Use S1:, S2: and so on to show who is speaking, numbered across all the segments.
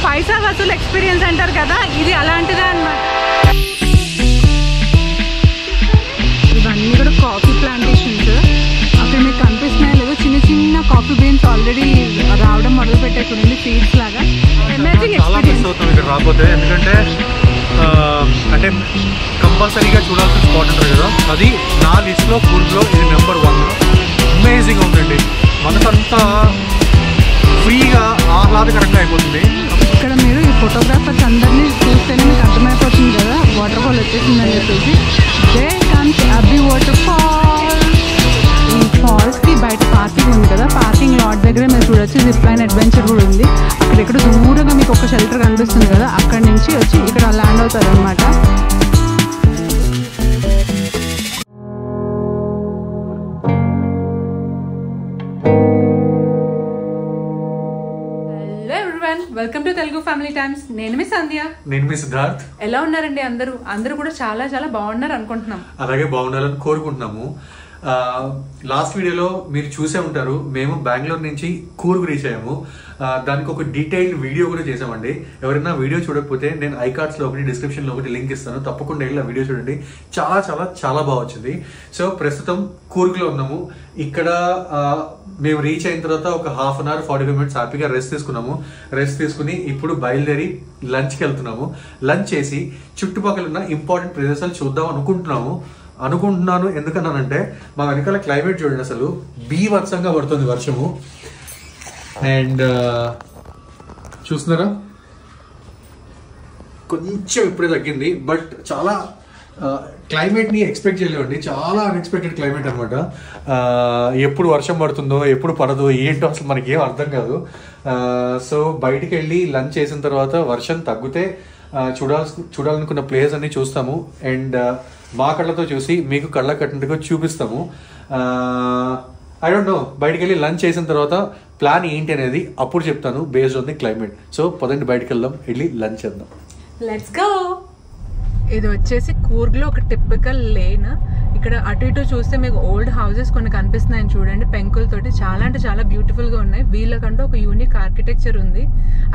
S1: పైసా వసూలు ఎక్స్పీరియన్స్ అంటారు కదా, ఇది అలాంటిదే అన్నమాట. ఇవన్నీ కూడా కాఫీ ప్లాంటేషన్స్. అక్కడ మీకు కనిపిస్తున్నాయి లేదు, చిన్న చిన్న కాఫీ బీన్స్ ఆల్రెడీ రావడం మొదలు పెట్టే చూడండి, సీడ్స్ లాగా. Amazing experience.
S2: రాకపోతే ఎందుకంటే అంటే కంపల్సరీగా చూడాల్సిన స్పాట్ ఉంటుంది కదా, అది నా లిస్ట్లో కూర్గ్లో ఇది నెంబర్ 1. అమేజింగ్ ఉందండి, మనకంతా ఫ్రీగా ఆహ్లాదకరంగా అయిపోతుంది.
S1: ఇక్కడ మీరు ఈ ఫోటోగ్రాఫర్స్ అందరినీ చూస్తేనే మీకు అర్థమైపోతుంది కదా వాటర్ ఫాల్ వచ్చేసిందని చెప్పేసి. దేర్ కమ్స్ అబ్బి వాటర్ ఫాల్. ఈ ఫాల్స్కి బయట పార్కింగ్ ఉంది కదా, పార్కింగ్ లాట్ దగ్గర మీరు చూడొచ్చు జిప్ లైన్ అడ్వెంచర్ కూడా ఉంది. అక్కడ దూరంగా మీకు ఒక షెల్టర్ కనిపిస్తుంది కదా, అక్కడి నుంచి వచ్చి ఇక్కడ ల్యాండ్ అవుతారు అనమాట. Welcome to Telugu family times. నేను మీ సంధ్య.
S2: నేను మీ సిద్ధార్థ్.
S1: ఎలా ఉన్నారండి అందరూ? అందరూ కూడా చాలా చాలా బాగున్నారు అనుకుంటున్నాం.
S2: అలాగే బాగుండాలని కోరుకుంటున్నాము. లాస్ట్ వీడియోలో మీరు చూసే ఉంటారు, మేము బెంగళూరు నుంచి కూర్గ్ రీచ్ అయ్యాము. దానికి ఒక డీటెయిల్డ్ వీడియో కూడా చేసామండి. ఎవరైనా వీడియో చూడకపోతే నేను ఐకార్డ్స్లో ఒకటి, డిస్క్రిప్షన్లో ఒకటి లింక్ ఇస్తాను, తప్పకుండా వెళ్ళి ఆ వీడియో చూడండి. చాలా చాలా చాలా బాగా వచ్చింది. సో ప్రస్తుతం కూర్గ్లో ఉన్నాము. ఇక్కడ మేము రీచ్ అయిన తర్వాత ఒక హాఫ్ అన్ అవర్ 45 minutes హ్యాపీగా రెస్ట్ తీసుకున్నాము. రెస్ట్ తీసుకుని ఇప్పుడు బయలుదేరి లంచ్కి వెళ్తున్నాము. లంచ్ చేసి చుట్టుపక్కల ఉన్న ఇంపార్టెంట్ ప్రదేశాలు చూద్దాం అనుకుంటున్నాను. ఎందుకన్నానంటే మా వెనకాల క్లైమేట్ చూడండి, అసలు బీభత్సంగా పడుతుంది వర్షము. అండ్ చూస్తున్నారా, కొంచెం ఇప్పుడే తగ్గింది, బట్ చాలా క్లైమేట్ని ఎక్స్పెక్ట్ చేయలేమండి. చాలా అన్ఎక్స్పెక్టెడ్ క్లైమేట్ అనమాట. ఎప్పుడు వర్షం పడుతుందో ఎప్పుడు పడదో ఏంటో అసలు మనకి ఏం అర్థం కాదు. సో బయటికి వెళ్ళి లంచ్ చేసిన తర్వాత వర్షం తగ్గితే చూడాలనుకున్న ప్లేస్ అన్ని చూస్తాము. అండ్ మా కళ్ళతో చూసి మీకు కళ్ళ కట్టినట్టుగా చూపిస్తాము. ఐ డోంట్ నో, బయటికి వెళ్ళి లంచ్ చేసిన తర్వాత ప్లాన్ ఏంటి అనేది అప్పుడు చెప్తాను, based on the climate. So పదండి బయటికి వెళ్దాం, వెళ్ళి లంచ్ చేద్దాం.
S1: Let's go. ఇది వచ్చేసి కూర్గ్లో ఒక టిపికల్ లేన్. ఇక్కడ అటు ఇటు చూస్తే మీకు ఓల్డ్ హౌసెస్ కొన్ని కనిపిస్తున్నాయని చూడండి, పెంకులతోటి. చాలా అంటే చాలా బ్యూటిఫుల్ గా ఉన్నాయి. వీళ్ళకంటూ ఒక యూనిక్ ఆర్కిటెక్చర్ ఉంది.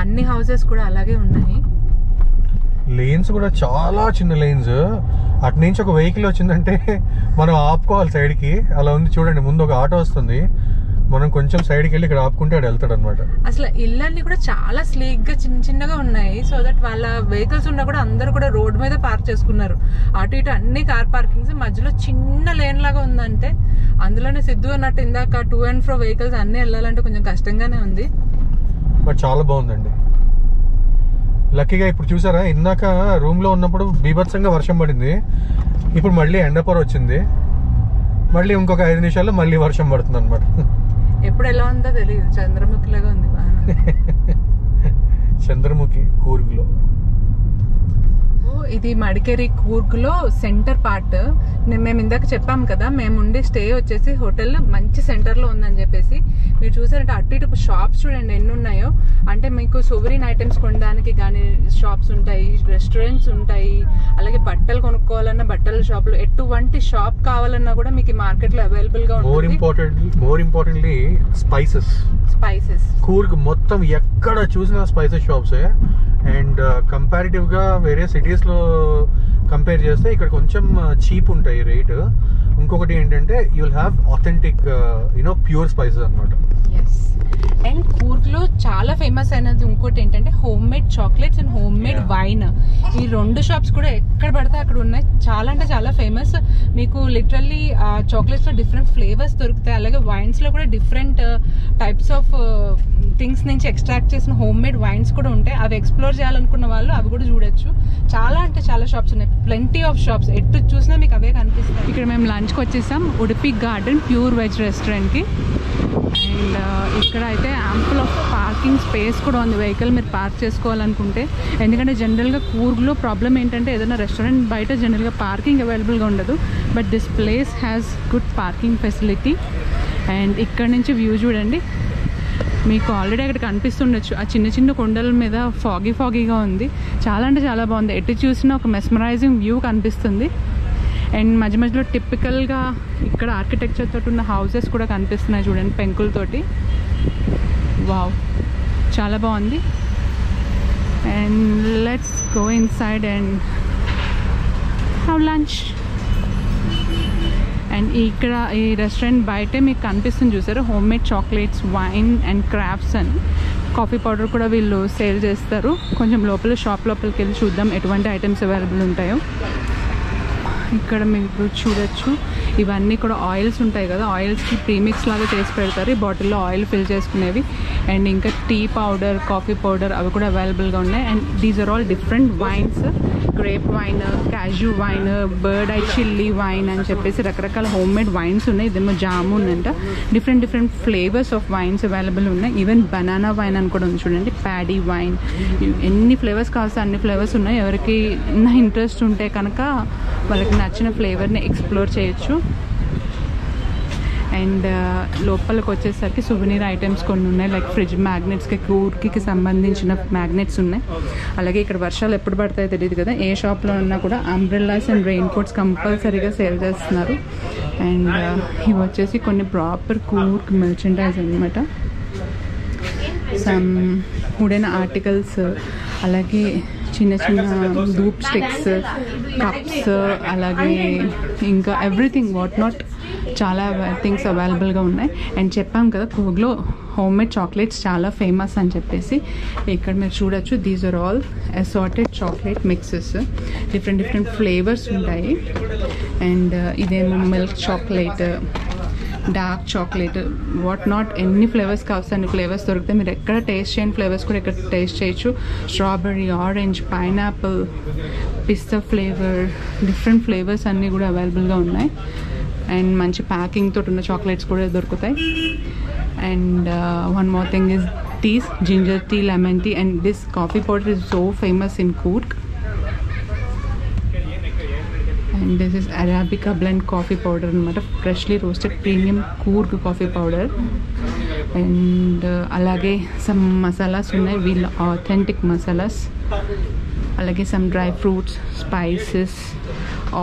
S1: అన్ని హౌసెస్ కూడా అలాగే ఉన్నాయి.
S2: లేన్స్ కూడా చాలా చిన్న లేన్స్. అటు నుంచి ఒక వెహికల్ వచ్చిందంటే మనం ఆపుకోవాలి సైడ్కి. అలా ఉంది చూడండి, ముందు ఒక ఆటో వస్తుంది, మనం కొంచెం సైడ్కి వెళ్ళి ఇక్కడ ఆపుకుంటే అక్కడ వెళ్తాడు అనమాట.
S1: అసలు ఇళ్ళన్నీ కూడా చాలా స్లీక్ గా చిన్న చిన్నగా ఉన్నాయి. సో దట్ వాళ్ళ వెహికల్స్ ఉన్నా కూడా అందరూ కూడా రోడ్ మీద పార్క్ చేసుకున్నారు. అటు ఇటు అన్ని కార్ పార్కింగ్స్, మధ్యలో చిన్న లేన్ లాగా ఉందంటే అందులోనే సిద్ధు అన్నట్టు ఇందాక టు అండ్ ఫ్రో వెహికల్స్ అన్ని వెళ్ళాలంటే కొంచెం కష్టంగానే ఉంది.
S2: బట్ చాలా బాగుందండి. లక్కీగా ఇప్పుడు చూసారా, ఇందాక రూమ్ లో ఉన్నప్పుడు బీభత్సంగా వర్షం పడింది, ఇప్పుడు మళ్ళీ ఎండపొర వచ్చింది, మళ్ళీ ఇంకొక 5 నిమిషాల్లో మళ్ళీ వర్షం పడుతుంది అనమాట.
S1: ఎప్పుడు ఎలా ఉందో తెలియదు, చంద్రముఖి లాగా ఉంది.
S2: చంద్రముఖి కూర్గ్లో.
S1: ఇది మడికేరి కూర్గ్లో సెంటర్ పార్ట్. మేము ఇందాక చెప్పాం కదా, మేము ఉండే స్టే వచ్చేసి హోటల్ మంచి సెంటర్ లో ఉందని చెప్పేసి. మీరు చూసారంటే అటు ఇటు షాప్స్ చూడండి ఎన్ని ఉన్నాయో. అంటే మీకు సోవరీన్ ఐటమ్స్ కొనడానికి కానీ షాప్స్ ఉంటాయి, రెస్టారెంట్స్ ఉంటాయి, అలాగే బట్టలు కొనుక్కోవాలన్నా బట్టల షాపులు, ఎటువంటి షాప్ కావాలన్నా కూడా మీకు ఈ మార్కెట్ లో అవైలబుల్ గా ఉంటుంది.
S2: More importantly spices. కూర్గ్ మొత్తం ఎక్కడ చూసినా స్పైసెస్ షాప్సే. అండ్ కంపారిటివ్ గా వేరే సిటీస్ లో కంపేర్ చేస్తే ఇక్కడ కొంచెం చీప్ ఉంటాయి రేట్. ఇంకొకటి ఏంటంటే you will have authentic pure spices అనమాట.
S1: అండ్ కూర్గ్లో చాలా ఫేమస్ అయినది ఇంకోటి ఏంటంటే home made chocolates and home made wine. ఈ 2 షాప్స్ కూడా ఎక్కడ పడితే అక్కడ ఉన్నాయి. చాలా అంటే చాలా ఫేమస్. మీకు లిటరల్లీ చాక్లెట్స్ లో డిఫరెంట్ ఫ్లేవర్స్ దొరుకుతాయి, అలాగే వైన్స్ లో కూడా డిఫరెంట్ టైప్స్ ఆఫ్ థింగ్స్ నుంచి ఎక్స్ట్రాక్ట్ చేసిన హోమ్ మేడ్ వైన్స్ కూడా ఉంటాయి. అవి ఎక్స్ప్లోర్ చేయాలనుకున్న వాళ్ళు అవి కూడా చూడొచ్చు. చాలా అంటే చాలా షాప్స్ ఉన్నాయి, ప్లెంటీ ఆఫ్ షాప్స్. ఎటు చూసినా మీకు అవే కనిపిస్తాయి. ఇక్కడ మేము లంచ్కి వచ్చేసాం ఉడిపి గార్డెన్ ప్యూర్ వెజ్ రెస్టారెంట్కి. అండ్ ఇక్కడ అయితే యాంపుల్ ఆఫ్ పార్కింగ్ స్పేస్ కూడా ఉంది, వెహికల్ మీరు పార్క్ చేసుకోవాలనుకుంటే. ఎందుకంటే జనరల్గా కూర్గ్లో ప్రాబ్లం ఏంటంటే ఏదైనా రెస్టారెంట్ బయట జనరల్గా పార్కింగ్ అవైలబుల్గా ఉండదు. But this place has good parking facility. And ఇక్కడ నుంచి వ్యూ చూడండి, మీకు ఆల్రెడీ అక్కడ కనిపిస్తుండొచ్చు ఆ చిన్న చిన్న కొండల మీద ఫాగీగా ఉంది. చాలా అంటే చాలా బాగుంది. ఎటు చూసినా ఒక మెస్మరైజింగ్ వ్యూ కనిపిస్తుంది. అండ్ మధ్య మధ్యలో టిపికల్గా ఇక్కడ ఆర్కిటెక్చర్ తోటి ఉన్న హౌసెస్ కూడా కనిపిస్తున్నాయి చూడండి, పెంకులతోటి. వావ్, చాలా బాగుంది. and let's go inside and have lunch. And ఇక్కడ ఈ రెస్టారెంట్ బయటే మీకు కనిపిస్తుంది చూసారు, home made chocolates, wine and crafts అని. కాఫీ పౌడర్ కూడా వీళ్ళు సేల్ చేస్తారు. కొంచెం లోపల షాప్ లోపలికి వెళ్ళి చూద్దాం ఎటువంటి ఐటమ్స్ అవైలబుల్ ఉంటాయో. ఇక్కడ మీకు చూడొచ్చు, ఇవన్నీ కూడా ఆయిల్స్ ఉంటాయి కదా, ఆయిల్స్కి ప్రీమిక్స్ లాగా చేసి పెడతారు. ఈ బాటిల్లో ఆయిల్ ఫిల్ చేసుకునేవి. అండ్ ఇంకా టీ పౌడర్, కాఫీ పౌడర్ అవి కూడా అవైలబుల్గా ఉన్నాయి. And these are all different wines, grape wine, kaju wine, bird eye chilli wine అని చెప్పేసి రకరకాల హోమ్ మేడ్ వైన్స్ ఉన్నాయి. ఇదేమో జామున్ అంట. Different flavours of wines available ఉన్నాయి. ఈవెన్ బనానా వైన్ అని కూడా ఉంది చూడండి, ప్యాడీ వైన్. ఎన్ని ఫ్లేవర్స్ కావాల్సి అన్ని ఫ్లేవర్స్ ఉన్నాయి. ఎవరికి ఇంట్రెస్ట్ ఉంటే కనుక వాళ్ళకి నచ్చిన ఫ్లేవర్ని ఎక్స్ప్లోర్ చేయొచ్చు. అండ్ లోపలికి వచ్చేసరికి సువెనీర్ ఐటమ్స్ కొన్ని ఉన్నాయి, లైక్ ఫ్రిడ్జ్ మ్యాగ్నెట్స్కి, కూర్కి సంబంధించిన మ్యాగ్నెట్స్ ఉన్నాయి. అలాగే ఇక్కడ వర్షాలు ఎప్పుడు పడతాయో తెలియదు కదా, ఏ షాప్లో ఉన్నా కూడా అంబ్రెల్లాస్ అండ్ రెయిన్ కోట్స్ కంపల్సరీగా సేల్ చేస్తున్నారు. అండ్ ఇవి వచ్చేసి కొన్ని ప్రాపర్ కూర్క్ మెర్చెండైజ్ అనమాట. సమ్ వుడెన్ ఆర్టికల్స్, అలాగే చిన్న ధూప్ స్టిక్స్, కప్స్, అలాగే ఇంకా ఎవ్రీథింగ్ వాట్ నాట్ చాలా థింగ్స్ అవైలబుల్గా ఉన్నాయి. అండ్ చెప్పాం కదా కూర్గ్లో హోమ్ మేడ్ చాక్లెట్స్ చాలా ఫేమస్ అని చెప్పేసి. ఇక్కడ మీరు చూడొచ్చు, these are all assorted chocolate mixes, different flavours ఉంటాయి. అండ్ ఇదేమో milk chocolate, dark chocolate, what not ఎన్ని ఫ్లేవర్స్ కావచ్చు అన్ని ఫ్లేవర్స్ దొరుకుతాయి. మీరు ఎక్కడ టేస్ట్ చేయని ఫ్లేవర్స్ కూడా ఇక్కడ టేస్ట్ చేయొచ్చు. స్ట్రాబెర్రీ, ఆరెంజ్, పైనాపిల్, పిస్తా ఫ్లేవర్, డిఫరెంట్ ఫ్లేవర్స్ అన్నీ కూడా అవైలబుల్గా ఉన్నాయి. అండ్ మంచి ప్యాకింగ్ తోటి ఉన్న చాక్లెట్స్ కూడా దొరుకుతాయి. And one more thing is teas, ginger tea, lemon tea. And this coffee powder is so famous in Coorg. And this is arabica blend coffee powder అనమాట, freshly roasted premium Coorg coffee powder. And అలాగే some masalas ఉన్నాయి, వీళ్ళ authentic masalas. అలాగే some dry fruits, spices,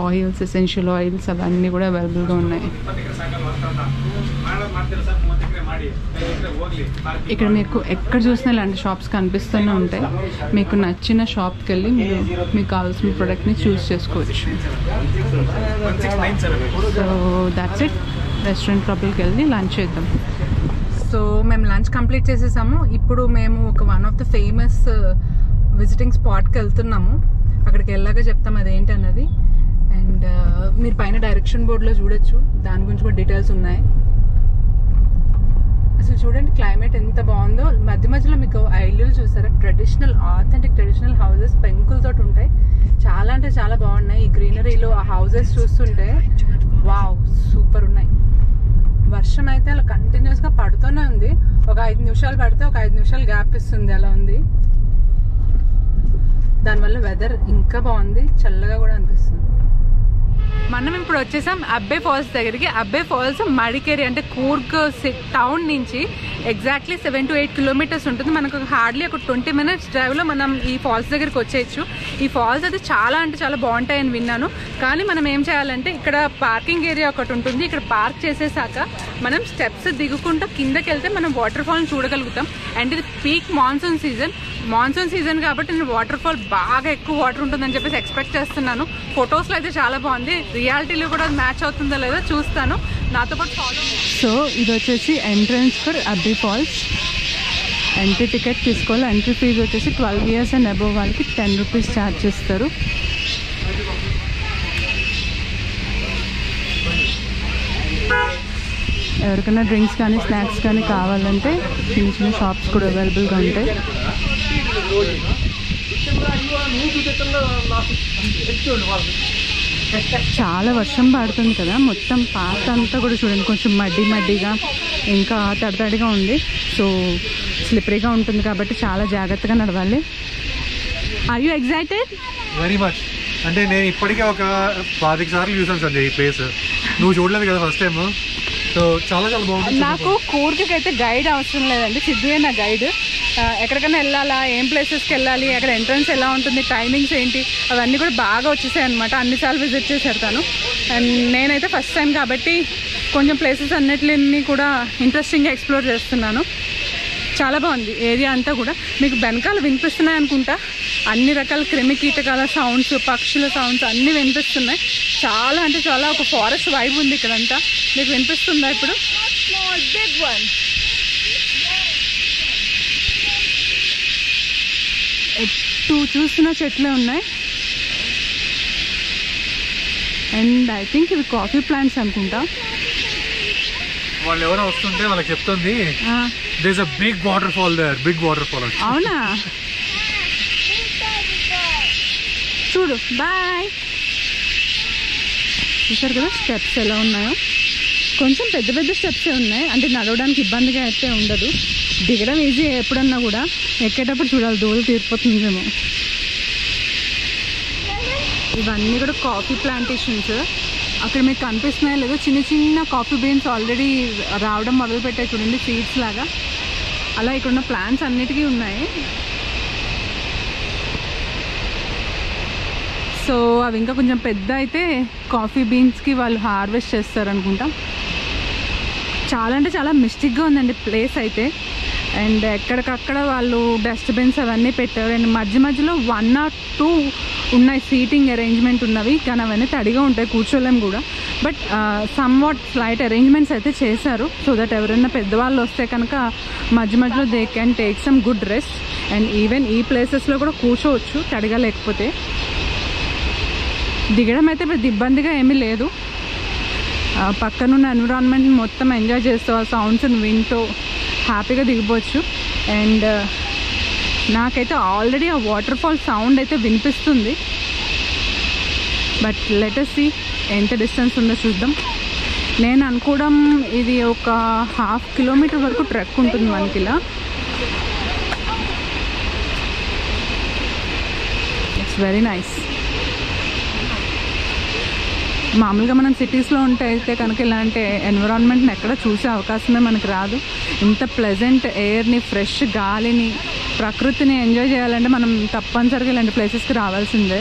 S1: oils, essential oils అవన్నీ కూడా అవైలబుల్గా ఉన్నాయి. ఇక్కడ మీకు ఎక్కడ చూసినా ఇలాంటి షాప్స్ కనిపిస్తూనే ఉంటాయి. మీకు నచ్చిన షాప్కి వెళ్ళి మీరు మీకు కావాల్సిన ప్రోడక్ట్ని చూస్ చేసుకోవచ్చు. So that's it. రెస్టారెంట్ లోపలికి వెళ్ళి లంచ్ చేద్దాం. సో మేము లంచ్ కంప్లీట్ చేసేసాము. ఇప్పుడు మేము ఒక one of the famous visiting స్పాట్కి వెళ్తున్నాము. అక్కడికి వెళ్ళాక చెప్తాం అదేంటి అన్నది. అండ్ మీరు పైన డైరెక్షన్ బోర్డులో చూడొచ్చు, దాని గురించి కూడా డీటెయిల్స్ ఉన్నాయి. అసలు చూడండి క్లైమేట్ ఎంత బాగుందో. మధ్య మధ్యలో మీకు ఆ ఇల్లులు చూసారా, ట్రెడిషనల్ ఆథెంటిక్ ట్రెడిషనల్ హౌసెస్ పెంకులతో ఉంటాయి. చాలా అంటే చాలా బాగున్నాయి. ఈ గ్రీనరీలో ఆ హౌసెస్ చూస్తుంటే వావ్ సూపర్ ఉన్నాయి. వర్షం అయితే అలా కంటిన్యూస్గా పడుతూనే ఉంది. ఒక 5 నిమిషాలు పడితే ఒక 5 నిమిషాలు గ్యాప్ ఇస్తుంది, అలా ఉంది. దానివల్ల వెదర్ ఇంకా బాగుంది, చల్లగా కూడా అనిపిస్తుంది. మనం ఇప్పుడు వచ్చేసాం అబ్బే ఫాల్స్ దగ్గరికి. అబ్బే ఫాల్స్ మడికేరి అంటే కూర్గ్ టౌన్ నుంచి ఎగ్జాక్ట్లీ 7 to 8 కిలోమీటర్స్ ఉంటుంది. మనకు హార్డ్లీ ఒక 20 minutes డ్రైవ్లో మనం ఈ ఫాల్స్ దగ్గరికి వచ్చేయచ్చు. ఈ ఫాల్స్ అయితే చాలా అంటే చాలా బాగుంటాయని విన్నాను. కానీ మనం ఏం చేయాలంటే ఇక్కడ పార్కింగ్ ఏరియా ఒకటి ఉంటుంది. ఇక్కడ పార్క్ చేసేసాక మనం స్టెప్స్ దిగుకుంటూ కిందకి వెళ్తే మనం వాటర్ ఫాల్ని చూడగలుగుతాం. అండ్ ఇది పీక్ మాన్సూన్ సీజన్ కాబట్టి నేను వాటర్ ఫాల్ బాగా ఎక్కువ వాటర్ ఉంటుందని చెప్పేసి ఎక్స్పెక్ట్ చేస్తున్నాను. ఫొటోస్లో అయితే చాలా బాగుంది, రియాలిటీలో కూడా మ్యాచ్ అవుతుందో లేదో చూస్తాను, నాతో పాటు ఫాలో. సో ఇది వచ్చేసి ఎంట్రన్స్ ఫర్ అబ్బే ఫాల్స్. ఎంట్రీ టికెట్ తీసుకోవాలి. ఎంట్రీ ఫీజు వచ్చేసి 12 years అండ్ అబోవ్ వాళ్ళకి 10 rupees ఛార్జ్ చేస్తారు. ఎవరికైనా డ్రింక్స్ కానీ స్నాక్స్ కానీ కావాలంటే చిన్న చిన్న షాప్స్ కూడా అవైలబుల్గా ఉంటాయి. చాలా వర్షం పడుతుంది కదా, మొత్తం పాత అంతా కూడా చూడండి కొంచెం మడ్డిగా ఇంకా తడిగా ఉంది. సో స్లిప్పరీగా ఉంటుంది కాబట్టి చాలా జాగ్రత్తగా నడవాలి. Are you excited?
S2: Very much. అంటే నేను ఇప్పటికే ఒక 5 సార్లు చూసాను సంజయ్ ఈ ప్లేస్. నువ్వు చూడలేదు కదా ఫస్ట్ టైం. సో చాలా బాగుంటుంది.
S1: నాకు కూర్గ్కి అయితే గైడ్ అవసరం లేదండి, సిద్ధుయే నా గైడ్. ఎక్కడికైనా వెళ్ళాలా, ఏం ప్లేసెస్కి వెళ్ళాలి, అక్కడ ఎంట్రన్స్ ఎలా ఉంటుంది, టైమింగ్స్ ఏంటి, అవన్నీ కూడా బాగా వచ్చేసాయి అనమాట. అన్నిసార్లు విజిట్ చేశారు తను. అండ్ నేనైతే ఫస్ట్ టైం కాబట్టి కొంచెం ప్లేసెస్ అన్నిటిని కూడా ఇంట్రెస్టింగ్గా ఎక్స్ప్లోర్ చేస్తున్నాను. చాలా బాగుంది ఏరియా అంతా కూడా. మీకు వెనకాల వినిపిస్తున్నాయి అనుకుంటా, అన్ని రకాల క్రిమి కీటకాల సౌండ్స్, పక్షుల సౌండ్స్ అన్నీ వినిపిస్తున్నాయి. చాలా అంటే చాలా ఒక ఫారెస్ట్ వైబ్ ఉంది ఇక్కడంతా. మీకు వినిపిస్తుందా ఇప్పుడు? ఎటు చూస్తున్న చెట్లే ఉన్నాయి. అండ్ ఐ థింక్ ఇవి కాఫీ ప్లాంట్స్ అనుకుంటా.
S2: వాళ్ళు ఎవరో వస్తుంటే వాళ్ళకి చెప్తుంది there is a big waterfall there, big waterfall.
S1: అవునా? చూడు, బాయ్. చూసారు కదా స్టెప్స్ ఎలా ఉన్నాయో. కొంచెం పెద్ద పెద్ద స్టెప్సే ఉన్నాయి, అంటే నడవడానికి ఇబ్బందిగా అయితే ఉండదు. దిగడం ఈజీ ఎప్పుడన్నా కూడా, ఎక్కేటప్పుడు చూడాలి దూరం తీరిపోతుందేమో. ఇవన్నీ కూడా కాఫీ ప్లాంటేషన్స్. అక్కడ మీకు కనిపిస్తున్నాయో లేదో చిన్న చిన్న కాఫీ బీన్స్ ఆల్రెడీ రావడం మొదలుపెట్టాయి చూడండి, సీడ్స్ లాగా. అలా ఇక్కడ ఉన్న ప్లాంట్స్ అన్నిటికీ ఉన్నాయి. సో అవి ఇంకా కొంచెం పెద్ద అయితే కాఫీ బీన్స్కి వాళ్ళు హార్వెస్ట్ చేస్తారనుకుంటా. చాలా అంటే చాలా మిస్టిక్గా ఉందండి ప్లేస్ అయితే. అండ్ ఎక్కడికక్కడ వాళ్ళు డస్ట్బిన్స్ అవన్నీ పెట్టారు. అండ్ మధ్య మధ్యలో 1 or 2 ఉన్నాయి సీటింగ్ అరేంజ్మెంట్ ఉన్నవి, కానీ అవన్నీ తడిగా ఉంటాయి, కూర్చోలేము కూడా. But some what slight arrangements అయితే చేశారు, సో దట్ ఎవరైనా పెద్దవాళ్ళు వస్తే కనుక మధ్య మధ్యలో they can take some good rest. And even ఈ ప్లేసెస్లో కూడా కూర్చోవచ్చు తడిగా లేకపోతే. దిగడం అయితే పెద్ద ఇబ్బందిగా ఏమీ లేదు. పక్కనున్న ఎన్విరాన్మెంట్ మొత్తం ఎంజాయ్ చేస్తూ ఆ సౌండ్స్ని వింటూ హ్యాపీగా దిగిపోవచ్చు. అండ్ నాకైతే ఆల్రెడీ ఆ వాటర్ ఫాల్ సౌండ్ అయితే వినిపిస్తుంది. బట్ లెట్ us see ఎంత డిస్టెన్స్ ఉందో చూద్దాం. నేను అనుకోవడం ఇది ఒక 1/2 కిలోమీటర్ వరకు ట్రెక్ ఉంటుంది మనకి. ఇలా ఇట్స్ వెరీ నైస్. మామూలుగా మనం సిటీస్లో ఉంటే అయితే కనుక ఇలాంటి ఎన్విరాన్మెంట్ని ఎక్కడ చూసే అవకాశమే మనకు రాదు. ఇంత ప్లెజెంట్ ఎయిర్ని, ఫ్రెష్ గాలిని, ప్రకృతిని ఎంజాయ్ చేయాలంటే మనం తప్పనిసరిగా ఇలాంటి ప్లేసెస్కి రావాల్సిందే.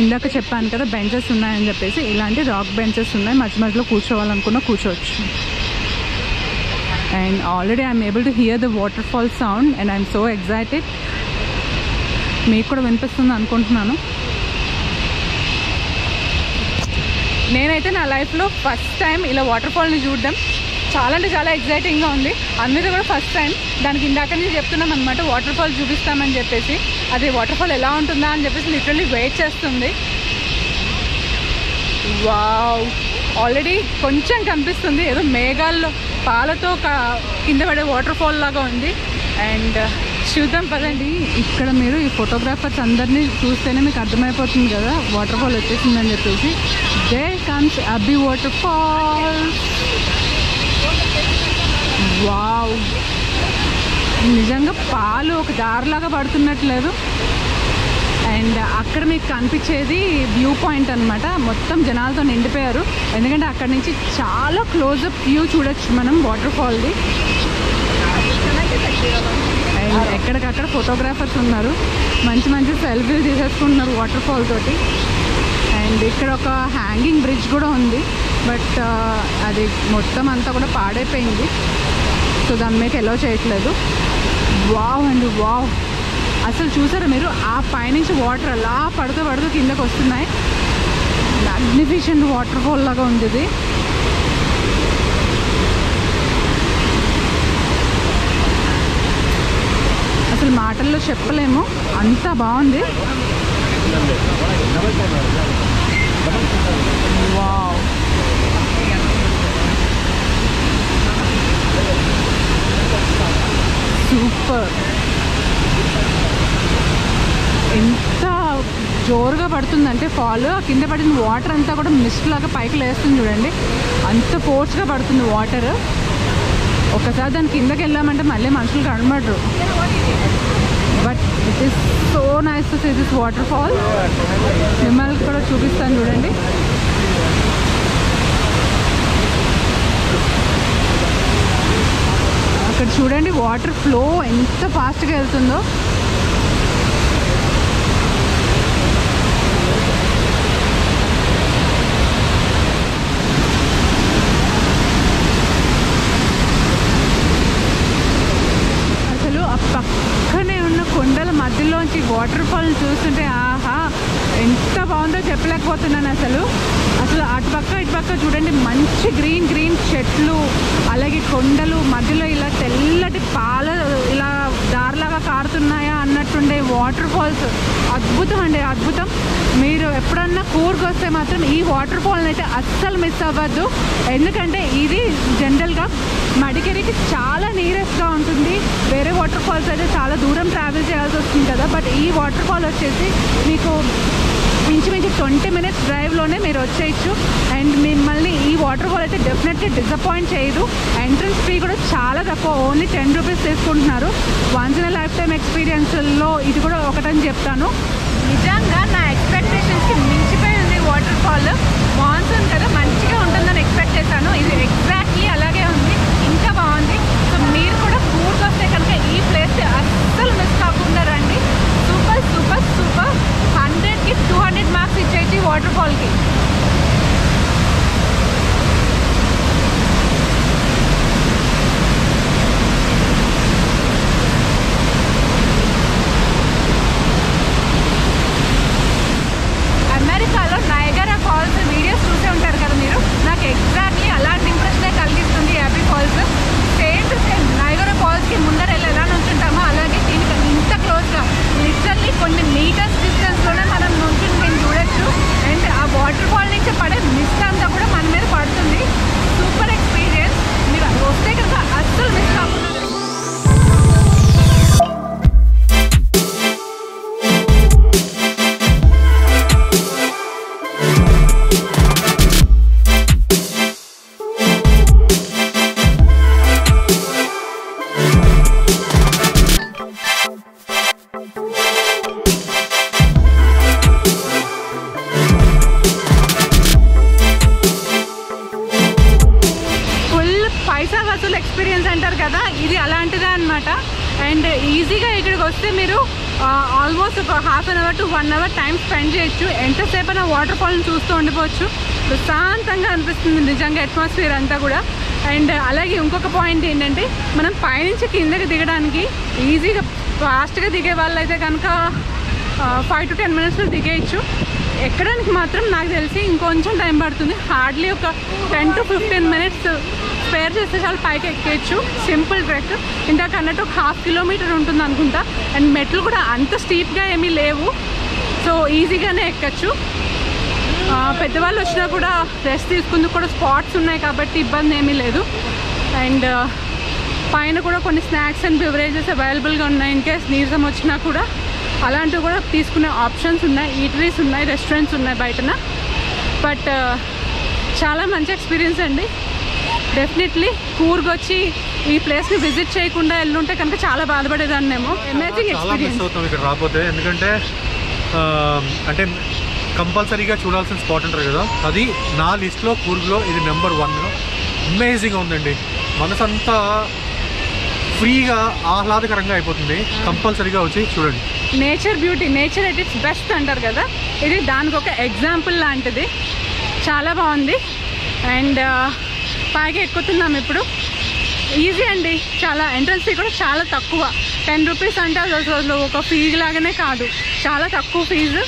S1: ఇందాక చెప్పాను కదా బెంచెస్ ఉన్నాయని చెప్పేసి, ఇలాంటి రాక్ బెంచెస్ ఉన్నాయి. మధ్య మధ్యలో కూర్చోవాలనుకున్నా కూర్చోవచ్చు. And already I'm able to hear the water fall sound and I'm so excited. మీకు కూడా వినిపిస్తుంది అనుకుంటున్నాను. నేనైతే నా లైఫ్లో ఫస్ట్ టైం ఇలా వాటర్ ఫాల్ని చూడడం చాలా అంటే చాలా ఎగ్జైటింగ్గా ఉంది. అందరూ కూడా ఫస్ట్ టైం. దానికి ఇందాక నుంచి చెప్తున్నాం అనమాట, వాటర్ ఫాల్ చూపిస్తామని చెప్పేసి. అది వాటర్ ఫాల్ ఎలా ఉంటుందా అని చెప్పేసి లిటరల్లీ వెయిట్ చేస్తుంది. వావ్, ఆల్రెడీ కొంచెం కనిపిస్తుంది, ఏదో మేఘాల్లో పాలతో కింద పడే వాటర్ ఫాల్ లాగా ఉంది. అండ్ చూద్దాం పదండి. ఇక్కడ మీరు ఈ ఫోటోగ్రాఫర్స్ అందరినీ చూస్తేనే మీకు అర్థమైపోతుంది కదా వాటర్ ఫాల్ వచ్చేసిందని చెప్పేసి. దేర్ కమ్స్ అబ్బి వాటర్ ఫాల్. వావ్, నిజంగా పాలు ఒక దారిలాగా పడుతున్నట్లేదు. అండ్ అక్కడ మీకు కనిపించేది వ్యూ పాయింట్ అనమాట. మొత్తం జనాలతో నిండిపోయారు, ఎందుకంటే అక్కడ నుంచి చాలా క్లోజప్ వ్యూ చూడొచ్చు మనం వాటర్ ఫాల్ది. అండ్ ఎక్కడికక్కడ ఫోటోగ్రాఫర్స్ ఉన్నారు, మంచి మంచి సెల్ఫీలు తీసేసుకుంటున్నారు వాటర్ ఫాల్ తోటి. అండ్ ఇక్కడ ఒక హ్యాంగింగ్ బ్రిడ్జ్ కూడా ఉంది, బట్ అది మొత్తం అంతా కూడా పాడైపోయింది, సో దాని మీద ఎలో చేయట్లేదు. వావ్ అండ్ వావ్, అసలు చూసారా మీరు, ఆ పైనుంచి వాటర్ అలా పడుతూ పడుతూ కిందకు వస్తున్నాయి. మ్యాగ్నిఫిషెంట్ వాటర్ ఫాల్ లాగా ఉంది ఇది. అసలు మాటల్లో చెప్పలేము, అంత బాగుంది. Wow, super. ఎంత జోరుగా పడుతుందంటే ఫాల్, కింద పడిన వాటర్ అంతా కూడా మిస్ట్ లాగా పైకి లేస్తుంది చూడండి, అంత ఫోర్స్గా పడుతుంది వాటర్. ఒకసారి దాని కిందకి వెళ్ళామంటే మళ్ళీ మనుషులు కనబడరు. But it is so nice to see this waterfall. మిమ్మల్ని కూడా చూపిస్తాను చూడండి. అక్కడ చూడండి వాటర్ ఫ్లో ఎంత ఫాస్ట్గా వెళ్తుందో. వాటర్ ఫాల్ చూస్తుంటే ఆహా ఎంత బాగుందో చెప్పలేకపోతున్నాను. అసలు అటుపక్క ఇటుపక్క చూడండి, మంచి గ్రీన్ గ్రీన్ చెట్లు, అలాగే కొండలు, మధ్యలో ఇలా తెల్లటి పాల ఇలా దారిలాగా కారుతున్నాయా అన్నట్టుండే వాటర్ ఫాల్స్. అద్భుతం అండి, అద్భుతం. మీరు ఎప్పుడన్నా కూర్గ్ వస్తే మాత్రం ఈ వాటర్ ఫాల్ని అయితే అస్సలు మిస్ అవ్వద్దు. ఎందుకంటే ఇది జనరల్గా మడికేరికి చాలా నియరెస్ట్గా ఉంటుంది. వేరే వాటర్ ఫాల్స్ అయితే చాలా దూరం ట్రావెల్ చేయాల్సి వస్తుంది కదా, బట్ ఈ వాటర్ ఫాల్ వచ్చేసి మీకు ఇంచుమించు 20 minutes డ్రైవ్లోనే మీరు వచ్చేయచ్చు. అండ్ మిమ్మల్ని ఈ వాటర్ ఫాల్ అయితే డెఫినెట్లీ డిసప్పాయింట్ చేయదు. ఎంట్రన్స్ ఫీ కూడా చాలా తక్కువ, ఓన్లీ 10 rupees తీసుకుంటున్నారు. వన్స్ ఇన్ లైఫ్ టైమ్ ఎక్స్పీరియన్స్లో ఇది కూడా ఒకటని చెప్తాను. నిజంగా నా ఎక్స్పెక్టేషన్స్కి మించిపోయింది వాటర్ ఫాల్. మాన్సూన్ కదా, మంచిగా ఉంటుందని ఎక్స్పెక్ట్ చేశాను. ఇది ఎగ్జాక్ట్లీ అలాగే ఉంది, ఇంకా బాగుంది. సో మీరు కూడా కూర్గ్ వస్తే కనుక ఈ ప్లేస్ అస్సలు మిస్ కాకుండా రండి. Super super super. 100కి 200 మార్క్స్ ఇచ్చేసి వాటర్ ఫాల్కి. అమెరికాలో నయగరా ఫాల్స్ వీడియోస్ చూసే ఉంటారు కదా మీరు. నాకు ఎగ్జాక్ట్లీ అలాంటి ఇంప్రెషనే కలిగిస్తుంది Abbey Falls. Same to same Niagara ఫాల్స్కి ముందర ఎలా నుంచుంటామో అలాగే దీనికి ఇంత క్లోజ్గా, లిటరల్లీ కొన్ని మీటర్స్ డిస్టెన్స్లోనే మనం నుంచుని మేము చూడొచ్చు. అండ్ ఆ వాటర్ ఫాల్ నుంచి పడే మిస్ట్ అంతా కూడా మన మీద పడుతుంది. Super experience. మీరు వస్తే కనుక అస్సలు మిస్ కాకుండా. ఎక్స్పీరియన్స్ అంటారు కదా, ఇది అలాంటిదే అనమాట. అండ్ ఈజీగా ఇక్కడికి వస్తే మీరు ఆల్మోస్ట్ ఒక ½ an hour to 1 hour time spend చేయొచ్చు. ఎంతసేపు అయినా వాటర్ ఫాల్ని చూస్తూ ఉండిపోవచ్చు. ప్రశాంతంగా అనిపిస్తుంది నిజంగా అట్మాస్ఫియర్ అంతా కూడా. అండ్ అలాగే ఇంకొక పాయింట్ ఏంటంటే, మనం పైనుంచి కిందకి దిగడానికి ఈజీగా ఫాస్ట్గా దిగే వాళ్ళు అయితే కనుక 5 to 10 minutes దిగేయచ్చు. ఎక్కడానికి మాత్రం నాకు తెలిసి ఇంకొంచెం టైం పడుతుంది. హార్డ్లీ ఒక 10 to 15 minutes స్పేర్ చేస్తే చాలా పైకి ఎక్కేయచ్చు. Simple trek. ఇందాక అన్నట్టు ఒక 1/2 kilometer ఉంటుంది అనుకుంటా. అండ్ మెట్లు కూడా అంత స్టీప్గా ఏమీ లేవు, సో ఈజీగానే ఎక్కచ్చు. పెద్దవాళ్ళు వచ్చినా కూడా రెస్ట్ తీసుకుందుకు కూడా స్పాట్స్ ఉన్నాయి కాబట్టి ఇబ్బంది ఏమీ లేదు. అండ్ పైన కూడా కొన్ని స్నాక్స్ అండ్ బెవరేజెస్ అవైలబుల్గా ఉన్నాయి. ఇన్ కేస్ నీరసం వచ్చినా కూడా అలాంటివి కూడా తీసుకునే ఆప్షన్స్ ఉన్నాయి. ఈటరీస్ ఉన్నాయి, రెస్టారెంట్స్ ఉన్నాయి బయటన. బట్ చాలా మంచి ఎక్స్పీరియన్స్ అండి. డెఫినెట్లీ కూర్గ్ వచ్చి ఈ ప్లేస్ని విజిట్ చేయకుండా వెళ్ళుంటే కనుక చాలా బాధపడేదాన్నేమో. అమేజింగ్ ఎక్స్పీరియన్స్ అవుతాం ఇక్కడ రాకపోతే. ఎందుకంటే అంటే కంపల్సరీగా చూడాల్సిన స్పాట్ ఉంటారు కదా, అది నా లిస్ట్లో కూర్గ్లో ఇది నెంబర్ 1. అమేజింగ్గా ఉందండి. మనసంతా ఫ్రీగా ఆహ్లాదకరంగా అయిపోతుంది. కంపల్సరీగా వచ్చి చూడండి. Nature beauty, nature at its best అంటారు కదా, ఇది దానికి ఒక ఎగ్జాంపుల్ లాంటిది. చాలా బాగుంది. అండ్ పైకి ఎక్కుతున్నాం ఇప్పుడు. ఈజీ అండి చాలా. ఎంట్రన్స్ ఫీ కూడా చాలా తక్కువ, 10 rupees అంటే అసలు ఒక ఫీజు లాగానే కాదు, చాలా తక్కువ ఫీజు.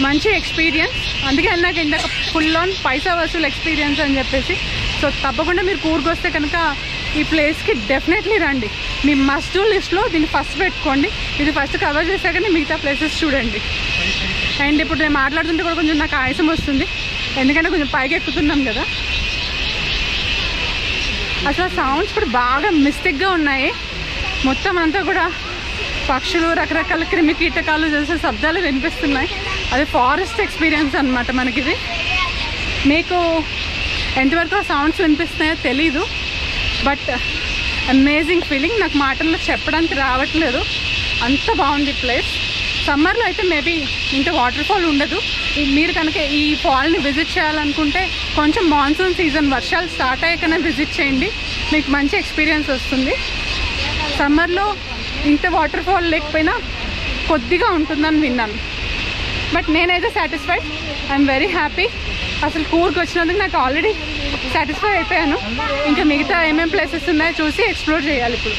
S1: మంచి ఎక్స్పీరియన్స్. అందుకే నాకు ఇందాక ఫుల్ ఆన్ పైసా వసూలు ఎక్స్పీరియన్స్ అని చెప్పేసి. సో తప్పకుండా మీరు కూర్గ్ వస్తే కనుక ఈ ప్లేస్కి డెఫినెట్లీ రండి. మీ మస్ట్ డూ లిస్ట్లో దీన్ని ఫస్ట్ పెట్టుకోండి. ఇది ఫస్ట్ కవర్ చేశాకనే మిగతా ప్లేసెస్ చూడండి. అండ్ ఇప్పుడు నేను మాట్లాడుతుంటే కూడా కొంచెం నాకు ఆయాసం వస్తుంది, ఎందుకంటే కొంచెం పైకి ఎక్కుతున్నాం కదా. అసలు సౌండ్స్ కూడా బాగా మిస్టేక్గా ఉన్నాయి. మొత్తం అంతా కూడా పక్షులు, రకరకాల క్రిమి కీటకాలు చేసే శబ్దాలు వినిపిస్తున్నాయి. అది ఫారెస్ట్ ఎక్స్పీరియన్స్ అనమాట మనకిది. మీకు ఎంతవరకు ఆ సౌండ్స్ వినిపిస్తున్నాయో తెలీదు, బట్ అమేజింగ్ ఫీలింగ్. నాకు మాటల్లో చెప్పడానికి రావట్లేదు, అంత బాగుంది ప్లేస్. సమ్మర్లో అయితే మేబీ ఇంత వాటర్ ఫాల్ ఉండదు. మీరు కనుక ఈ ఫాల్ని విజిట్ చేయాలనుకుంటే కొంచెం మాన్సూన్ సీజన్, వర్షాలు స్టార్ట్ అయ్యాకనే విజిట్ చేయండి, మీకు మంచి ఎక్స్పీరియన్స్ వస్తుంది. సమ్మర్లో ఇంత వాటర్ ఫాల్ లేకపోయినా కొద్దిగా ఉంటుందని విన్నాను, బట్ నేనైతే సాటిస్ఫైడ్. I'm very happy. అసలు కూర్గ్ వచ్చినందుకు నాకు ఆల్రెడీ సాటిస్ఫై అయిపోయాను. ఇంకా మిగతా ఏమేమి ప్లేసెస్ ఉన్నాయో చూసి ఎక్స్ప్లోర్ చేయాలి ఇప్పుడు.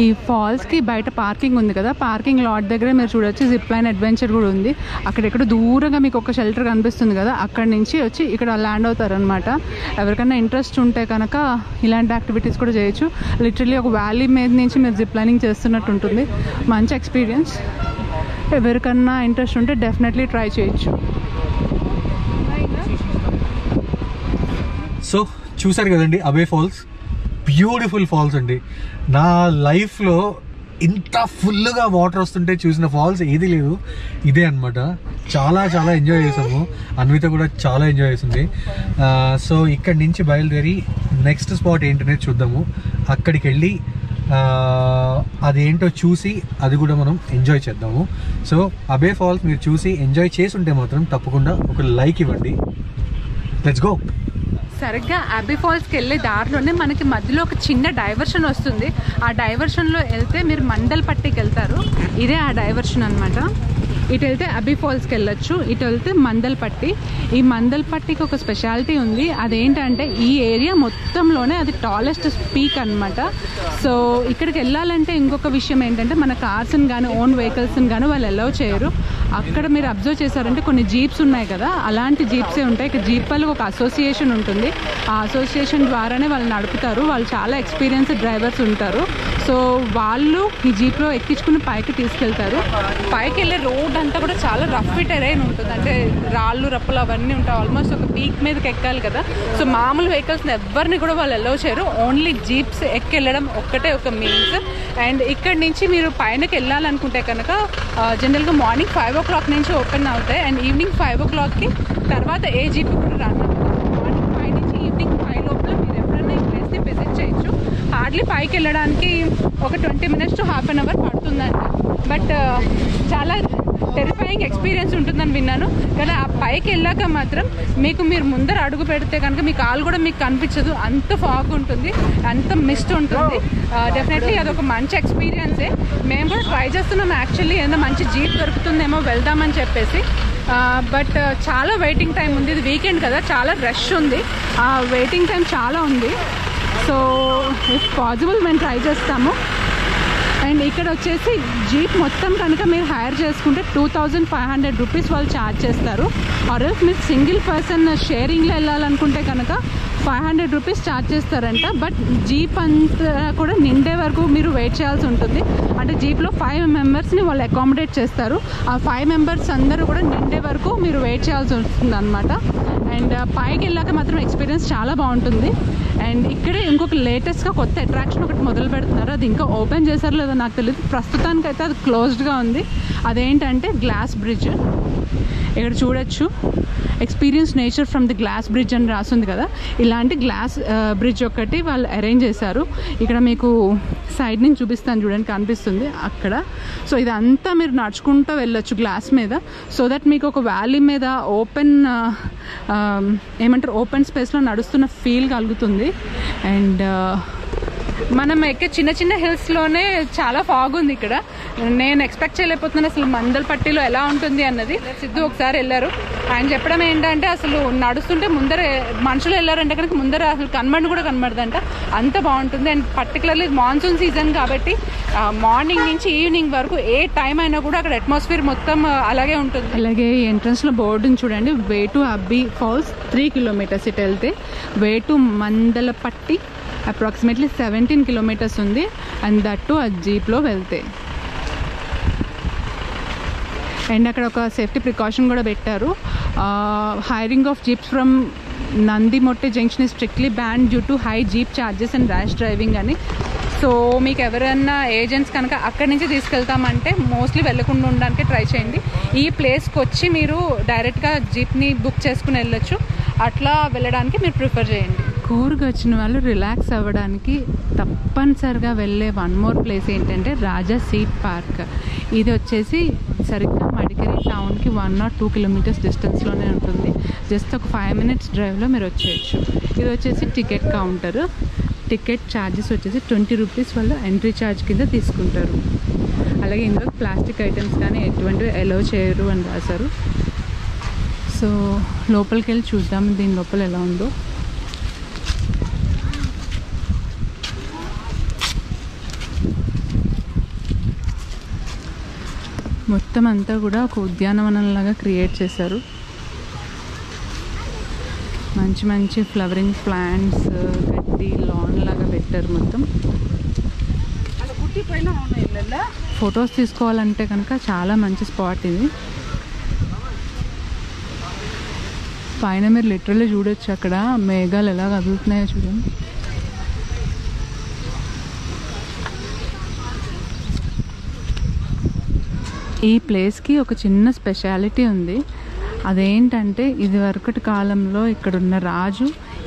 S1: ఈ ఫాల్స్కి బయట పార్కింగ్ ఉంది కదా, పార్కింగ్ లాట్ దగ్గర మీరు చూడొచ్చు జిప్ లైన్ అడ్వెంచర్ కూడా ఉంది. అక్కడెక్కడ దూరంగా మీకు ఒక షెల్టర్ కనిపిస్తుంది కదా, అక్కడి నుంచి వచ్చి ఇక్కడ ల్యాండ్ అవుతారనమాట. ఎవరికైనా ఇంట్రెస్ట్ ఉంటే కనుక ఇలాంటి యాక్టివిటీస్ కూడా చేయొచ్చు. లిటరలీ ఒక వ్యాలీ మీద నుంచి మీరు జిప్ లైనింగ్ చేస్తున్నట్టు ఉంటుంది. మంచి ఎక్స్పీరియన్స్. ఎవరికన్నా ఇంట్రెస్ట్ ఉంటే డెఫినెట్లీ ట్రై చేయొచ్చు.
S2: సో చూసారు కదండి అబే ఫాల్స్, బ్యూటిఫుల్ ఫాల్స్ అండి. నా లైఫ్లో ఇంత ఫుల్గా వాటర్ వస్తుంటే చూసిన ఫాల్స్ ఏది లేదు, ఇదే అనమాట. చాలా చాలా ఎంజాయ్ చేసాము. అన్విత కూడా చాలా ఎంజాయ్ చేసింది. సో ఇక్కడి నుంచి బయలుదేరి నెక్స్ట్ స్పాట్ ఏంటనేది చూద్దాము. అక్కడికి వెళ్ళి అదేంటో చూసి అది కూడా మనం ఎంజాయ్ చేద్దాము. సో అబే ఫాల్స్ మీరు చూసి ఎంజాయ్ చేసి ఉంటే మాత్రం తప్పకుండా ఒక లైక్ ఇవ్వండి. Let's go.
S1: సరిగ్గా అబే ఫాల్స్కి వెళ్ళే దారిలోనే మనకి మధ్యలో ఒక చిన్న డైవర్షన్ వస్తుంది. ఆ డైవర్షన్లో వెళ్తే మీరు మందల్పట్టికి వెళ్తారు. ఇదే ఆ డైవర్షన్ అనమాట. ఇటు వెళ్తే అబే ఫాల్స్కి వెళ్ళొచ్చు, ఇటు వెళ్తే మందల్పట్టి. ఈ మందల్పట్టికి ఒక స్పెషాలిటీ ఉంది. అదేంటంటే ఈ ఏరియా మొత్తంలోనే అది టాలెస్ట్ పీక్ అనమాట. సో ఇక్కడికి వెళ్ళాలంటే ఇంకొక విషయం ఏంటంటే మన కార్స్ని కానీ ఓన్ వెహికల్స్ని కానీ వాళ్ళు అలౌ చేయరు. అక్కడ మీరు అబ్జర్వ్ చేశారంటే కొన్ని జీప్స్ ఉన్నాయి కదా, అలాంటి జీప్సే ఉంటాయి. ఇక్కడ జీప్ వాళ్ళకి ఒక అసోసియేషన్ ఉంటుంది. ఆ అసోసియేషన్ ద్వారానే వాళ్ళు నడుపుతారు. వాళ్ళు చాలా ఎక్స్పీరియన్స్డ్ డ్రైవర్స్ ఉంటారు. సో వాళ్ళు ఈ జీప్లో ఎక్కించుకుని పైకి తీసుకెళ్తారు. పైకి వెళ్ళే రోడ్ అంతా కూడా చాలా రఫ్ టెరైన్ ఉంటుంది. అంటే రాళ్ళు రప్పలు అవన్నీ ఉంటాయి. ఆల్మోస్ట్ ఒక పీక్ మీదకి ఎక్కాలి కదా. సో మామూలు వెహికల్స్ని ఎవరిని కూడా వాళ్ళు అలౌ చేయరు. ఓన్లీ జీప్స్ ఎక్కెళ్ళడం ఒక్కటే ఒక మీన్స్. అండ్ ఇక్కడ నుంచి మీరు పైనకి వెళ్ళాలనుకుంటే కనుక జనరల్గా మార్నింగ్ 5 o'clock నుంచి ఓపెన్ అవుతాయి. అండ్ ఈవినింగ్ 5 o'clockకి తర్వాత ఏ జీప్ కూడా రన్ అవుతుంది. మార్నింగ్ 5 నుంచి ఈవినింగ్ 5 లోపల మీరు ఎప్పుడైనా ఈ ప్లేస్ని విజిట్ చేయొచ్చు. హార్డ్లీ పైకి వెళ్ళడానికి ఒక 20 minutes to half an hour పడుతుందంట. బట్ చాలా టెరిఫైయింగ్ ఎక్స్పీరియన్స్ ఉంటుందని విన్నాను. కానీ ఆ పైకి వెళ్ళాక మాత్రం మీరు ముందర అడుగు పెడితే కనుక మీ కాలు కూడా మీకు కనిపించదు. అంత ఫాగ్ ఉంటుంది, అంత మిస్ట్ ఉంటుంది. డెఫినెట్లీ అదొక మంచి ఎక్స్పీరియన్సే. మేము కూడా ట్రై చేస్తున్నాం యాక్చువల్లీ, ఏదైనా మంచి జీప్ దొరుకుతుందేమో వెళ్దామని చెప్పేసి. బట్ చాలా వెయిటింగ్ టైం ఉంది. ఇది వీకెండ్ కదా, చాలా రష్ ఉంది. ఆ వెయిటింగ్ టైం చాలా ఉంది. సో ఇఫ్ పాసిబుల్ మేము ట్రై చేస్తాము. అండ్ ఇక్కడ వచ్చేసి జీప్ మొత్తం కనుక మీరు హైర్ చేసుకుంటే 2500 రూపీస్ వాళ్ళు ఛార్జ్ చేస్తారు. ఆర్ ఎల్స్ మీరు సింగిల్ పర్సన్ షేరింగ్లో వెళ్ళాలనుకుంటే కనుక 500 రూపీస్ ఛార్జ్ చేస్తారంట. బట్ జీప్ అంతా కూడా నిండే వరకు మీరు వెయిట్ చేయాల్సి ఉంటుంది. అంటే జీప్లో 5 మెంబర్స్ని వాళ్ళు అకామిడేట్ చేస్తారు. ఆ 5 మెంబర్స్ అందరూ కూడా నిండే వరకు మీరు వెయిట్ చేయాల్సి ఉంటుంది అనమాట. అండ్ పైకి వెళ్ళాక మాత్రం ఎక్స్పీరియన్స్ చాలా బాగుంటుంది. అండ్ ఇక్కడే ఇంకొక లేటెస్ట్గా కొత్త అట్రాక్షన్ ఒకటి మొదలు పెడుతున్నారు. అది ఇంకా ఓపెన్ చేశారో లేదో నాకు తెలియదు. ప్రస్తుతానికైతే అది క్లోజ్డ్గా ఉంది. అదేంటంటే గ్లాస్ బ్రిడ్జ్. ఇక్కడ చూడొచ్చు, experience nature from the glass bridge అని రాస్తుంది కదా. ఇలాంటి గ్లాస్ బ్రిడ్జ్ ఒకటి వాళ్ళు అరేంజ్ చేశారు. ఇక్కడ మీకు సైడ్ నుంచి చూపిస్తాను చూడండి, కనిపిస్తుంది అక్కడ. సో ఇదంతా మీరు నడుచుకుంటూ వెళ్ళొచ్చు గ్లాస్ మీద. సో దట్ మీకు ఒక వ్యాలీ మీద ఓపెన్ ఓపెన్ స్పేస్లో నడుస్తున్న ఫీల్ కలుగుతుంది. అండ్ మనం ఎక్కే చిన్న చిన్న హిల్స్లోనే చాలా ఫాగ్ ఉంది ఇక్కడ. నేను ఎక్స్పెక్ట్ చేయలేకపోతున్నాను అసలు మందల్పట్టిలో ఎలా ఉంటుంది అన్నది. సిద్ధు ఒకసారి వెళ్ళారు, ఆయన చెప్పడం ఏంటంటే అసలు నడుస్తుంటే ముందర మనుషులు వెళ్ళారంటే కనుక ముందర అసలు కూడా కనబడదంట, అంత బాగుంటుంది. అండ్ పర్టికులర్లీ మాన్సూన్ సీజన్ కాబట్టి మార్నింగ్ నుంచి ఈవినింగ్ వరకు ఏ టైం అయినా కూడా అక్కడ అట్మాస్ఫియర్ మొత్తం అలాగే ఉంటుంది. అలాగే ఎంట్రన్స్లో బోర్డుని చూడండి, వే టు అబ్బి ఫాల్స్ 3 kilometers ఇటు వెళ్తే, వే టు మందలపట్టి అప్రాక్సిమేట్లీ 17 kilometers ఉంది. అండ్ దట్టు ఆ జీప్లో వెళ్తే. అండ్ అక్కడ ఒక సేఫ్టీ ప్రికాషన్ కూడా పెట్టారు. Hiring of jeeps from Nandimotte junction is strictly banned due to high jeep charges and rash driving అని. సో మీకు ఎవరైనా ఏజెంట్స్ కనుక అక్కడి నుంచి తీసుకెళ్తామంటే మోస్ట్లీ వెళ్ళకుండా ఉండడానికి ట్రై చేయండి. ఈ ప్లేస్కి వచ్చి మీరు డైరెక్ట్గా జీప్ని బుక్ చేసుకుని వెళ్ళొచ్చు. అట్లా వెళ్ళడానికి మీరు ప్రిఫర్ చేయండి. కూర్గ్ వచ్చిన వాళ్ళు రిలాక్స్ అవ్వడానికి తప్పనిసరిగా వెళ్ళే వన్ మోర్ ప్లేస్ ఏంటంటే రాజా సీట్ పార్క్. ఇది వచ్చేసి సరిగ్గా మడికేరి టౌన్కి 1 or 2 kilometers డిస్టెన్స్లోనే ఉంటుంది. జస్ట్ ఒక 5 minutes డ్రైవ్లో మీరు వచ్చేయచ్చు. ఇది వచ్చేసి టికెట్ కౌంటర్. టికెట్ ఛార్జెస్ వచ్చేసి 20 rupees వాళ్ళు ఎంట్రీ ఛార్జ్ కింద తీసుకుంటారు. అలాగే ఇందులో ప్లాస్టిక్ ఐటమ్స్ కానీ ఎటువంటివి అలౌ చేయరు అని రాశారు. సో లోపలికి వెళ్ళి చూద్దాం దీని లోపల ఎలా ఉందో. మొత్తం అంతా కూడా ఒక ఉద్యానవనంలాగా క్రియేట్ చేశారు. మంచి మంచి ఫ్లవరింగ్ ప్లాంట్స్, గడ్డి, లాన్ లాగా పెట్టారు మొత్తం. ఫొటోస్ తీసుకోవాలంటే కనుక చాలా మంచి స్పాట్ ఇది. పైన మీరు లిటరల్లీ చూడొచ్చు అక్కడ మేఘాలు ఎలా కదులుతున్నాయో చూడండి. ఈ ప్లేస్కి ఒక చిన్న స్పెషాలిటీ ఉంది. అదేంటంటే ఇది వరకటి కాలంలో ఇక్కడున్న రాజు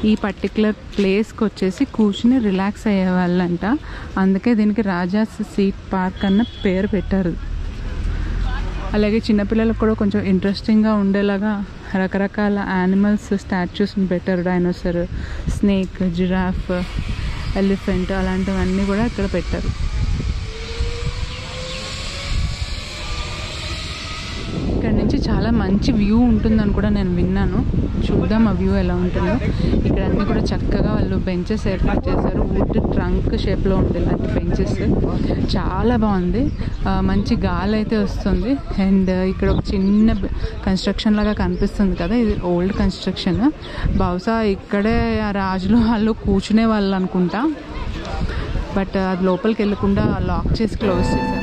S1: ఈ పర్టికులర్ ప్లేస్కి వచ్చేసి కూర్చుని రిలాక్స్ అయ్యేవాళ్ళంట. అందుకే దీనికి రాజా సీట్ పార్క్ అన్న పేరు పెట్టారు. అలాగే చిన్నపిల్లలకు కూడా కొంచెం ఇంట్రెస్టింగ్గా ఉండేలాగా రకరకాల యానిమల్స్ స్టాచ్యూస్ని పెట్టారు. డైనోసర్, స్నేక్, జిరాఫ్, ఎలిఫెంట్ అలాంటివన్నీ కూడా ఇక్కడ పెట్టారు. ఇక్కడ నుంచి చాలా మంచి వ్యూ ఉంటుందని కూడా నేను విన్నాను. చూద్దాం ఆ వ్యూ ఎలా ఉంటుందో. ఇక్కడ అన్నీ కూడా చక్కగా వాళ్ళు బెంచెస్ ఏర్పాటు చేశారు. వుడ్ ట్రంక్ షేప్లో ఉండేలాంటి బెంచెస్. చాలా బాగుంది. మంచి గాలి అయితే వస్తుంది. అండ్ ఇక్కడ ఒక చిన్న కన్స్ట్రక్షన్ లాగా కనిపిస్తుంది కదా, ఇది ఓల్డ్ కన్స్ట్రక్షన్. బహుశా ఇక్కడే ఆ రాజులు వాళ్ళు కూర్చునే వాళ్ళు అనుకుంటా. బట్ అది లోపలికి వెళ్ళకుండా లాక్ చేసి క్లోజ్ చేశారు.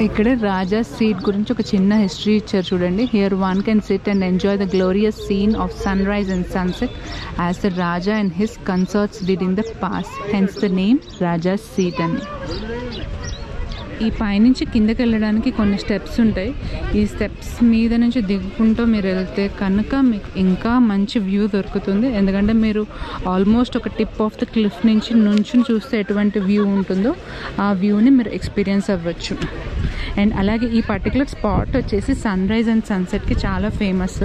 S1: ఇక్కడే రాజా సీట్ గురించి ఒక చిన్న హిస్టరీ ఇచ్చారు చూడండి. Here one can sit and enjoy the glorious scene of sunrise and sunset as the Raja and his consorts did in the past, hence the name Raja seat అని. ఈ పైనుంచి కిందకి వెళ్ళడానికి కొన్ని స్టెప్స్ ఉంటాయి. ఈ స్టెప్స్ మీద నుంచి దిగుకుంటూ మీరు వెళ్తే కనుక మీకు ఇంకా మంచి వ్యూ దొరుకుతుంది. ఎందుకంటే మీరు ఆల్మోస్ట్ ఒక టిప్ ఆఫ్ ద క్లిఫ్ నుంచి చూస్తే ఎటువంటి వ్యూ ఉంటుందో ఆ వ్యూని మీరు ఎక్స్పీరియన్స్ అవ్వచ్చు. అండ్ అలాగే ఈ పర్టికులర్ స్పాట్ వచ్చేసి సన్ రైజ్ అండ్ సన్సెట్కి చాలా ఫేమస్.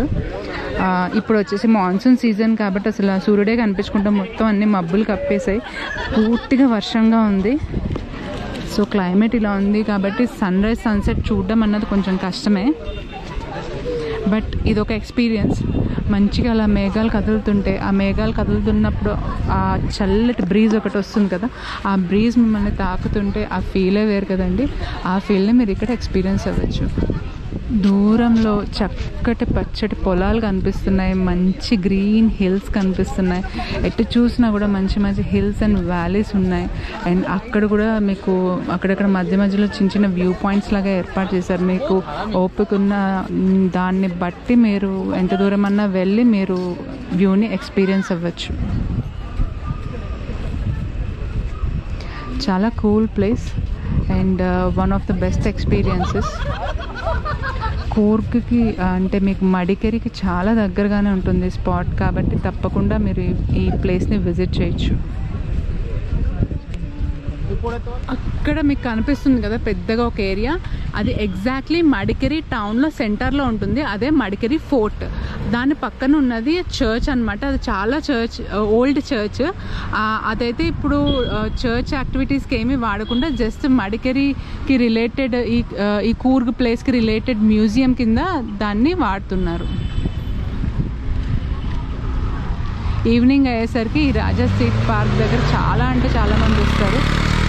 S1: ఇప్పుడు వచ్చేసి మాన్సూన్ సీజన్ కాబట్టి అసలు సూర్యుడే కనిపించుకుంటూ మొత్తం అన్ని మబ్బులు కప్పేసాయి. పూర్తిగా వర్షంగా ఉంది. సో క్లైమేట్ ఇలా ఉంది కాబట్టి సన్ రైజ్ సన్సెట్ చూడడం అన్నది కొంచెం కష్టమే. బట్ ఇదొక ఎక్స్పీరియన్స్. మంచిగా అలా మేఘాలు కదులుతుంటే, ఆ మేఘాలు కదులుతున్నప్పుడు ఆ చల్లటి బ్రీజ్ ఒకటి వస్తుంది కదా, ఆ బ్రీజ్ మిమ్మల్ని తాకుతుంటే ఆ ఫీలే వేరు కదండి. ఆ ఫీల్ని మీరు ఇక్కడ ఎక్స్పీరియన్స్ అవ్వచ్చు. దూరంలో చక్కటి పచ్చటి పొలాలు కనిపిస్తున్నాయి. మంచి గ్రీన్ హిల్స్ కనిపిస్తున్నాయి. ఎటు చూసినా కూడా మంచి మంచి హిల్స్ అండ్ వ్యాలీస్ ఉన్నాయి. అండ్ అక్కడ కూడా మీకు అక్కడక్కడ మధ్య మధ్యలో చిన్న చిన్న వ్యూ పాయింట్స్ లాగా ఏర్పాటు చేశారు. మీకు ఓపిక ఉన్న దాన్ని బట్టి మీరు ఎంత దూరం అన్నా వెళ్ళి మీరు వ్యూని ఎక్స్పీరియన్స్ అవ్వచ్చు. చాలా cool place and one of the best experiences. కూర్గ్కి అంటే మీకు మడికేరికి చాలా దగ్గరగానే ఉంటుంది స్పాట్ కాబట్టి తప్పకుండా మీరు ఈ ప్లేస్ని విజిట్ చేయొచ్చు. అక్కడ మీకు కనిపిస్తుంది కదా పెద్దగా ఒక ఏరియా, అది ఎగ్జాక్ట్లీ మడికేరి టౌన్లో సెంటర్లో ఉంటుంది. అదే మడికేరి ఫోర్ట్. దాని పక్కన ఉన్నది చర్చ్ అనమాట. అది చాలా ఓల్డ్ చర్చ్. అదైతే ఇప్పుడు చర్చ్ యాక్టివిటీస్కి ఏమీ వాడకుండా జస్ట్ మడికేరికి రిలేటెడ్ ఈ కూర్గ్ ప్లేస్కి రిలేటెడ్ మ్యూజియం కింద దాన్ని వాడుతున్నారు. ఈవినింగ్ అయ్యేసరికి ఈ రాజా సీట్ పార్క్ దగ్గర చాలా అంటే చాలామంది వస్తారు.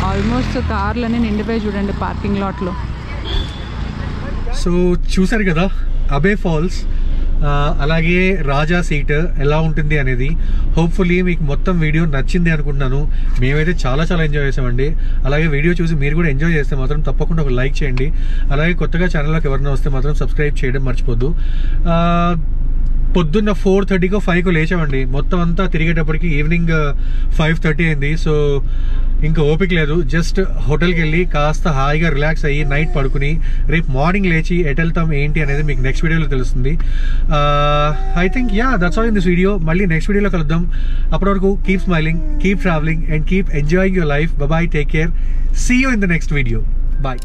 S1: ఆల్మోస్ట్ కార్లన్నీ నిండిపోయి చూడండి పార్కింగ్ లాట్లో.
S2: సో చూసారు కదా అబే ఫాల్స్, అలాగే రాజా సీట్ ఎలా ఉంటుంది అనేది. హోప్ఫుల్లీ మీకు మొత్తం వీడియో నచ్చింది అనుకుంటున్నాను. మేమైతే చాలా చాలా ఎంజాయ్ చేసామండి. అలాగే వీడియో చూసి మీరు కూడా ఎంజాయ్ చేస్తే మాత్రం తప్పకుండా ఒక లైక్ చేయండి. అలాగే కొత్తగా ఛానల్లోకి ఎవరైనా వస్తే మాత్రం సబ్స్క్రైబ్ చేయడం మర్చిపోద్దు. పొద్దున్న 4:30కో 5కో లేచామండి. మొత్తం అంతా తిరిగేటప్పటికి ఈవినింగ్ 5:30 అయింది. సో ఇంకా ఓపిక లేదు. జస్ట్ హోటల్కి వెళ్ళి కాస్త హాయిగా రిలాక్స్ అయ్యి నైట్ పడుకుని రేపు మార్నింగ్ లేచి ఎటు వెళ్తాం ఏంటి అనేది మీకు నెక్స్ట్ వీడియోలో తెలుస్తుంది. I think that's all in this video. మళ్ళీ నెక్స్ట్ వీడియోలో కలుద్దాం. అప్పటి వరకు keep smiling, keep travelling and keep enjoying your life. Bye, take care. See you in the next video. Bye.